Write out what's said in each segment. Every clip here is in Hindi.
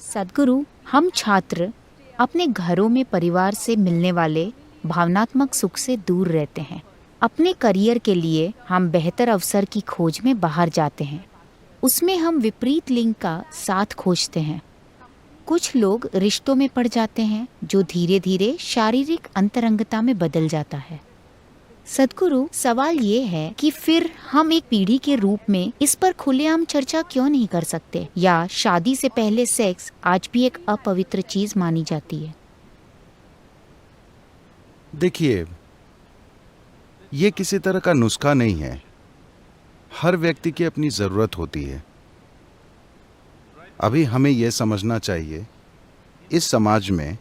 सद्गुरु, हम छात्र अपने घरों में परिवार से मिलने वाले भावनात्मक सुख से दूर रहते हैं। अपने करियर के लिए हम बेहतर अवसर की खोज में बाहर जाते हैं। उसमें हम विपरीत लिंग का साथ खोजते हैं। कुछ लोग रिश्तों में पड़ जाते हैं जो धीरे धीरे शारीरिक अंतरंगता में बदल जाता है। सद्गुरु, सवाल ये है कि फिर हम एक पीढ़ी के रूप में इस पर खुलेआम चर्चा क्यों नहीं कर सकते, या शादी से पहले सेक्स आज भी एक अपवित्र चीज मानी जाती है? देखिए, ये किसी तरह का नुस्खा नहीं है। हर व्यक्ति की अपनी जरूरत होती है। अभी हमें यह समझना चाहिए, इस समाज में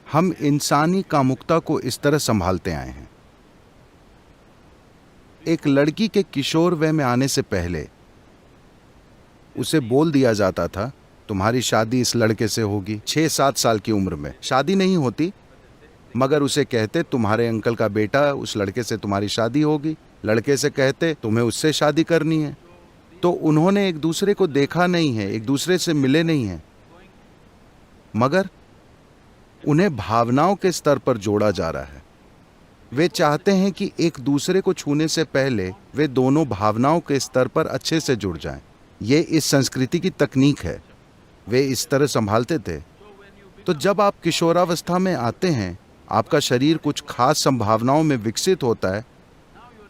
हम इंसानी कामुकता को इस तरह संभालते आए हैं। एक लड़की के किशोर वय में आने से पहले उसे बोल दिया जाता था, तुम्हारी शादी इस लड़के से होगी। 6-7 साल की उम्र में शादी नहीं होती, मगर उसे कहते तुम्हारे अंकल का बेटा, उस लड़के से तुम्हारी शादी होगी। लड़के से कहते तुम्हें उससे शादी करनी है। तो उन्होंने एक दूसरे को देखा नहीं है, एक दूसरे से मिले नहीं हैं, मगर उन्हें भावनाओं के स्तर पर जोड़ा जा रहा है। वे चाहते हैं कि एक दूसरे को छूने से पहले वे दोनों भावनाओं के स्तर पर अच्छे से जुड़ जाएं। ये इस संस्कृति की तकनीक है। वे इस तरह संभालते थे। तो जब आप किशोरावस्था में आते हैं, आपका शरीर कुछ खास संभावनाओं में विकसित होता है।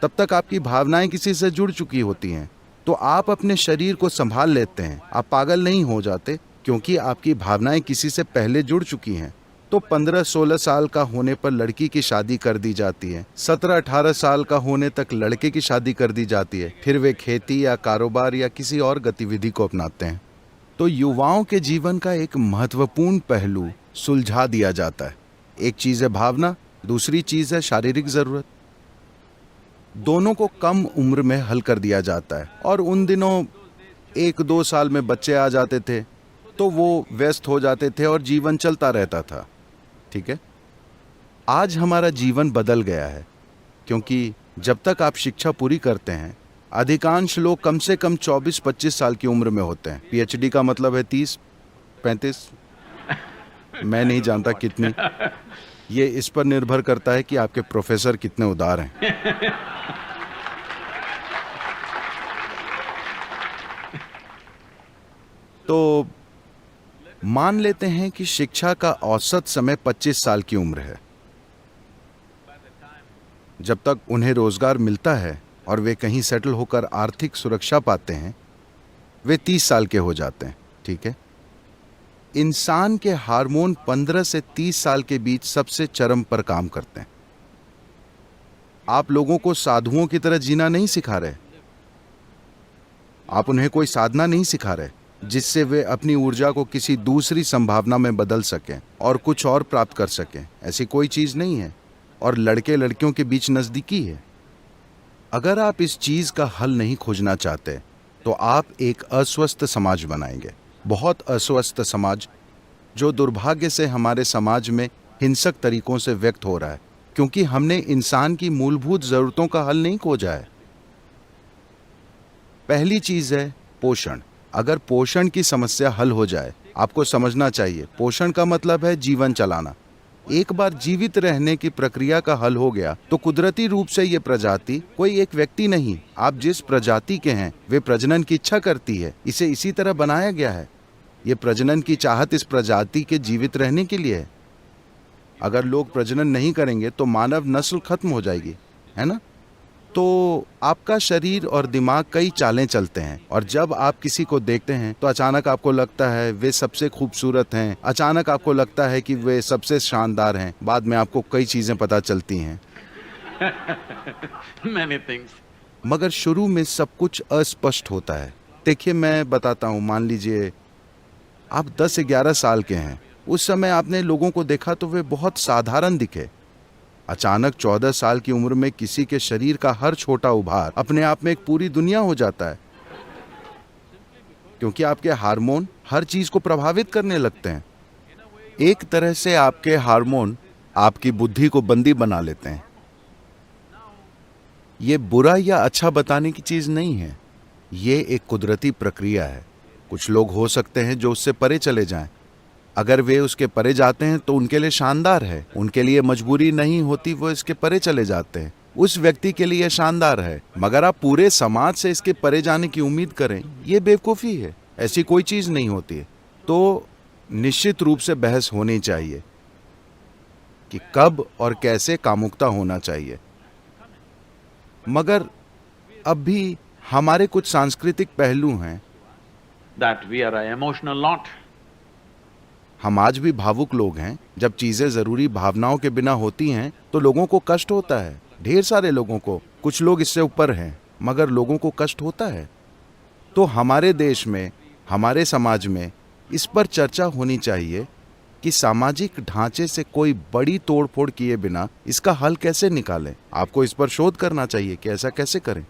तब तक आपकी भावनाएं किसी से जुड़ चुकी होती हैं, तो आप अपने शरीर को संभाल लेते हैं। आप पागल नहीं हो जाते, क्योंकि आपकी भावनाएं किसी से पहले जुड़ चुकी हैं। तो 15-16 साल का होने पर लड़की की शादी कर दी जाती है। 17-18 साल का होने तक लड़के की शादी कर दी जाती है। फिर वे खेती या कारोबार या किसी और गतिविधि को अपनाते हैं। तो युवाओं के जीवन का एक महत्वपूर्ण पहलू सुलझा दिया जाता है। एक चीज है भावना, दूसरी चीज है शारीरिक जरूरत। दोनों को कम उम्र में हल कर दिया जाता है। और उन दिनों 1-2 साल में बच्चे आ जाते थे, तो वो व्यस्त हो जाते थे और जीवन चलता रहता था। ठीक है, आज हमारा जीवन बदल गया है, क्योंकि जब तक आप शिक्षा पूरी करते हैं, अधिकांश लोग कम से कम 24-25 साल की उम्र में होते हैं। पीएचडी का मतलब है 30-35, मैं नहीं जानता कितनी। ये इस पर निर्भर करता है कि आपके प्रोफेसर कितने उदार हैं। तो मान लेते हैं कि शिक्षा का औसत समय 25 साल की उम्र है। जब तक उन्हें रोजगार मिलता है और वे कहीं सेटल होकर आर्थिक सुरक्षा पाते हैं, वे 30 साल के हो जाते हैं। ठीक है, इंसान के हार्मोन 15 से 30 साल के बीच सबसे चरम पर काम करते हैं। आप लोगों को साधुओं की तरह जीना नहीं सिखा रहे। आप उन्हें कोई साधना नहीं सिखा रहे जिससे वे अपनी ऊर्जा को किसी दूसरी संभावना में बदल सकें और कुछ और प्राप्त कर सकें। ऐसी कोई चीज नहीं है। और लड़के लड़कियों के बीच नजदीकी है। अगर आप इस चीज का हल नहीं खोजना चाहते, तो आप एक अस्वस्थ समाज बनाएंगे। बहुत अस्वस्थ समाज, जो दुर्भाग्य से हमारे समाज में हिंसक तरीकों से व्यक्त हो रहा है, क्योंकि हमने इंसान की मूलभूत जरूरतों का हल नहीं खोजा है। पहली चीज है पोषण। अगर पोषण की समस्या हल हो जाए, आपको समझना चाहिए, पोषण का मतलब है जीवन चलाना। एक बार जीवित रहने की प्रक्रिया का हल हो गया, तो कुदरती रूप से ये प्रजाति कोई एक व्यक्ति नहीं, आप जिस प्रजाति के हैं वे प्रजनन की इच्छा करती है। इसे इसी तरह बनाया गया है। ये प्रजनन की चाहत इस प्रजाति के जीवित रहने के लिए है। अगर लोग प्रजनन नहीं करेंगे तो मानव नस्ल खत्म हो जाएगी, है ना? तो आपका शरीर और दिमाग कई चालें चलते हैं, और जब आप किसी को देखते हैं तो अचानक आपको लगता है वे सबसे खूबसूरत हैं, अचानक आपको लगता है कि वे सबसे शानदार हैं। बाद में आपको कई चीजें पता चलती हैं। Many things. मगर शुरू में सब कुछ अस्पष्ट होता है। देखिए, मैं बताता हूँ, मान लीजिए आप 10-11 साल के हैं। उस समय आपने लोगों को देखा तो वे बहुत साधारण दिखे। अचानक 14 साल की उम्र में किसी के शरीर का हर छोटा उभार अपने आप में एक पूरी दुनिया हो जाता है, क्योंकि आपके हार्मोन हर चीज को प्रभावित करने लगते हैं। एक तरह से आपके हार्मोन आपकी बुद्धि को बंदी बना लेते हैं। ये बुरा या अच्छा बताने की चीज नहीं है, ये एक कुदरती प्रक्रिया है। कुछ लोग हो सकते हैं जो उससे परे चले जाएं। अगर वे उसके परे जाते हैं तो उनके लिए शानदार है, उनके लिए मजबूरी नहीं होती, वो इसके परे चले जाते हैं, उस व्यक्ति के लिए शानदार है। मगर आप पूरे समाज से इसके परे जाने की उम्मीद करें, ये बेवकूफ़ी है। ऐसी कोई चीज़ नहीं होती है। तो निश्चित रूप से बहस होनी चाहिए कि कब और कैसे कामुकता होना चाहिए। मगर अब भी हमारे कुछ सांस्कृतिक पहलू हैं। that we are an emotional lot. हम आज भी भावुक लोग हैं। जब चीजें जरूरी भावनाओं के बिना होती हैं तो लोगों को कष्ट होता है, ढेर सारे लोगों को। कुछ लोग इससे ऊपर हैं, मगर लोगों को कष्ट होता है। तो हमारे देश में, हमारे समाज में इस पर चर्चा होनी चाहिए कि सामाजिक ढांचे से कोई बड़ी तोड़फोड़ किए बिना इसका हल कैसे निकालें। आपको इस पर शोध करना चाहिए कि ऐसा कैसे करें।